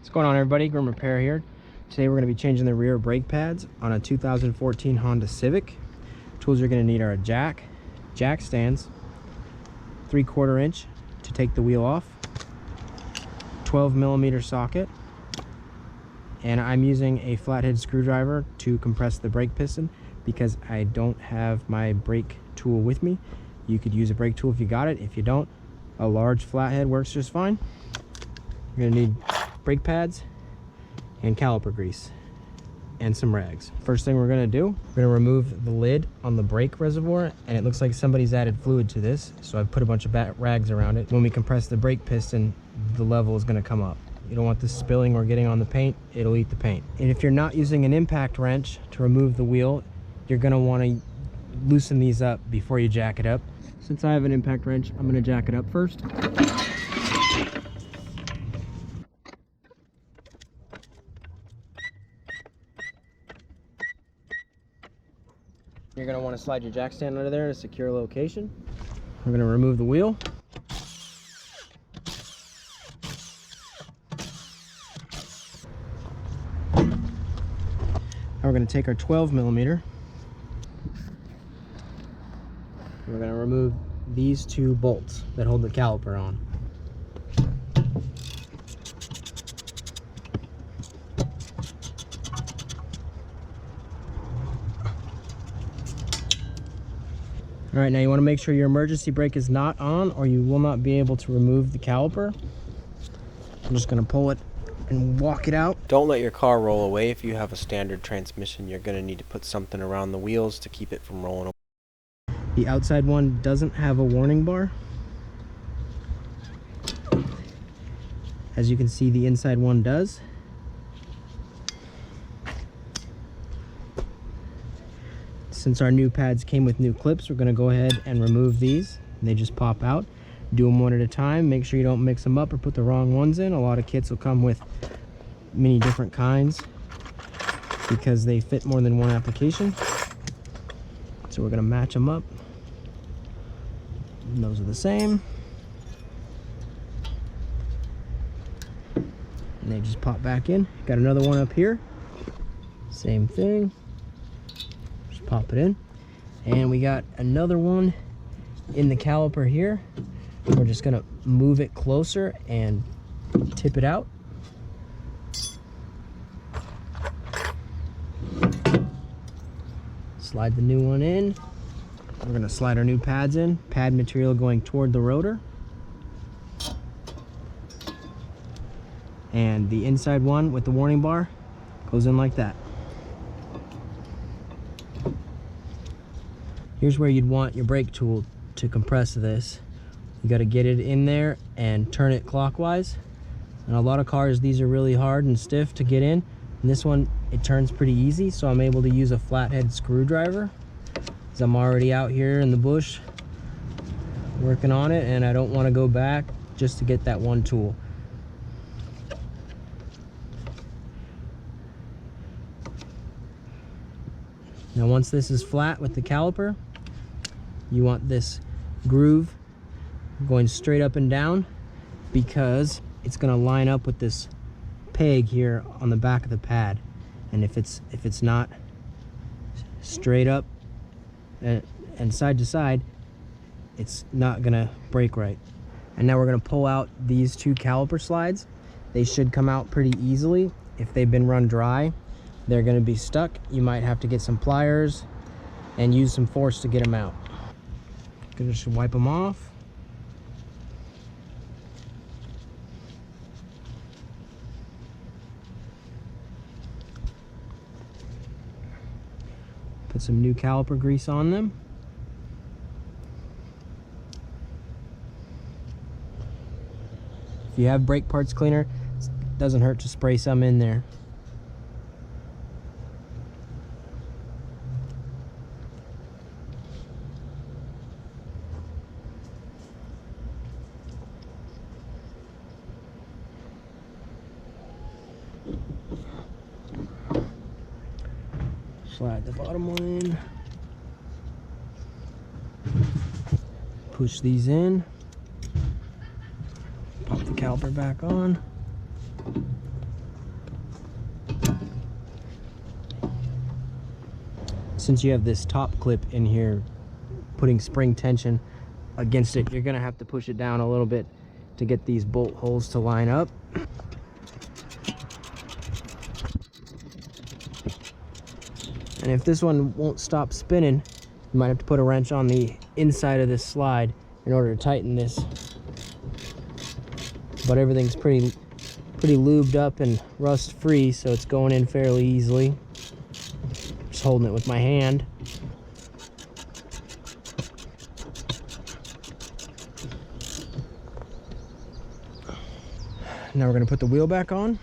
What's going on, everybody? Grim Repair here. Today we're going to be changing the rear brake pads on a 2014 Honda Civic. Tools you're going to need are a jack stands, 3/4 inch to take the wheel off, 12mm socket, and I'm using a flathead screwdriver to compress the brake piston because I don't have my brake tool with me. You could use a brake tool if you got it. If you don't, a large flathead works just fine. You're going to need brake pads and caliper grease and some rags. First thing we're going to do, we're going to remove the lid on the brake reservoir, and it looks like somebody's added fluid to this, so I've put a bunch of rags around it. When we compress the brake piston, the level is going to come up. You don't want this spilling or getting on the paint. It'll eat the paint. And if you're not using an impact wrench to remove the wheel, you're going to want to loosen these up before you jack it up. Since I have an impact wrench, I'm going to jack it up first. You're going to want to slide your jack stand under there in a secure location. We're going to remove the wheel. Now we're going to take our 12mm. We're going to remove these two bolts that hold the caliper on. All right, now you want to make sure your emergency brake is not on, or you will not be able to remove the caliper. I'm just going to pull it and walk it out. Don't let your car roll away. If you have a standard transmission, you're going to need to put something around the wheels to keep it from rolling away. The outside one doesn't have a warning bar. As you can see, the inside one does. Since our new pads came with new clips, we're going to go ahead and remove these. They just pop out. Do them one at a time. Make sure you don't mix them up or put the wrong ones in. A lot of kits will come with many different kinds because they fit more than one application. So we're going to match them up. And those are the same. And they just pop back in. Got another one up here. Same thing. Just pop it in. And we got another one in the caliper here. We're just going to move it closer and tip it out. Slide the new one in. We're going to slide our new pads in. Pad material going toward the rotor. And the inside one with the warning bar goes in like that. Here's where you'd want your brake tool to compress this. You got to get it in there and turn it clockwise. And a lot of cars, these are really hard and stiff to get in. And this one, it turns pretty easy, so I'm able to use a flathead screwdriver. Because I'm already out here in the bush working on it, and I don't want to go back just to get that one tool. Now once this is flat with the caliper, you want this groove going straight up and down because it's going to line up with this peg here on the back of the pad. And if it's not straight up and side to side, it's not going to break right. And now we're going to pull out these two caliper slides. They should come out pretty easily. If they've been run dry, they're going to be stuck. You might have to get some pliers and use some force to get them out. Gonna just wipe them off. Put some new caliper grease on them. If you have brake parts cleaner, it doesn't hurt to spray some in there. Slide the bottom one in. Push these in. Pop the caliper back on. Since you have this top clip in here putting spring tension against it, you're gonna have to push it down a little bit to get these bolt holes to line up. And if this one won't stop spinning, you might have to put a wrench on the inside of this slide in order to tighten this. But everything's pretty lubed up and rust free, so it's going in fairly easily. Just holding it with my hand. Now we're going to put the wheel back on.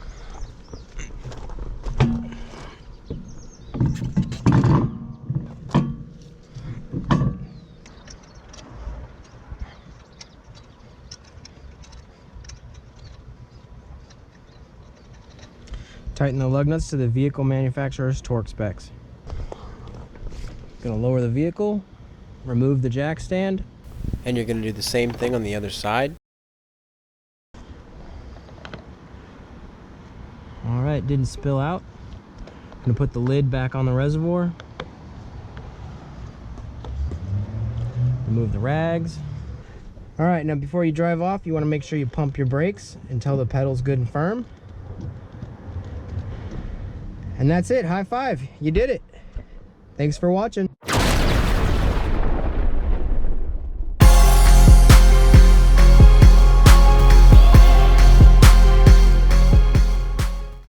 Tighten the lug nuts to the vehicle manufacturer's torque specs. Gonna lower the vehicle, remove the jack stand. And you're going to do the same thing on the other side. Alright, didn't spill out. Gonna put the lid back on the reservoir. Remove the rags. Alright, now before you drive off, you want to make sure you pump your brakes until the pedal's good and firm. And that's it. High five. You did it. Thanks for watching.